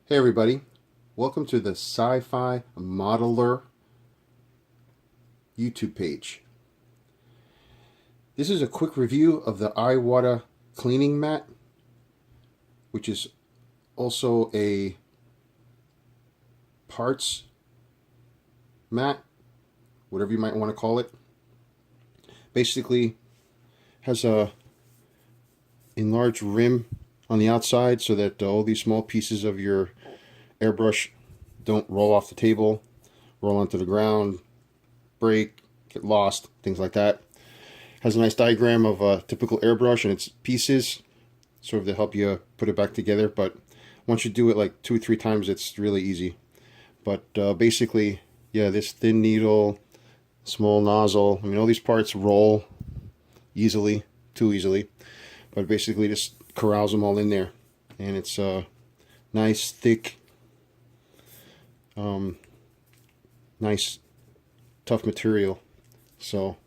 Hey everybody, welcome to the Sci-Fi Modeler YouTube page. This is a quick review of the Iwata cleaning mat, which is also a parts mat, whatever you might want to call it. Basically has a enlarged rim on the outside so that all these small pieces of your airbrush don't roll off the table, roll onto the ground, break, get lost, things like that. Has a nice diagram of a typical airbrush and its pieces, sort of to help you put it back together. But once you do it like 2 or 3 times, it's really easy. But basically, yeah, this thin needle, small nozzle, I mean, all these parts roll easily, too easily. But basically just corrals them all in there. And it's nice, thick, nice, tough material. So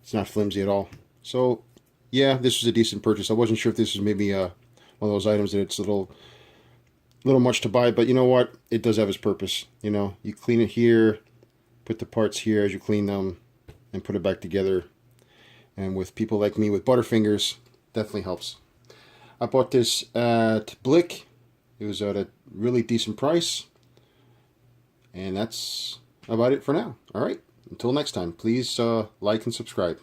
it's not flimsy at all. So yeah, this was a decent purchase. I wasn't sure if this was maybe one of those items that it's a little much to buy, but you know what? It does have its purpose. You know, you clean it here, put the parts here as you clean them, and put it back together. And with people like me with Butterfingers, definitely helps. I bought this at Blick. It was at a really decent price. And that's about it for now. All right. Until next time, please like and subscribe.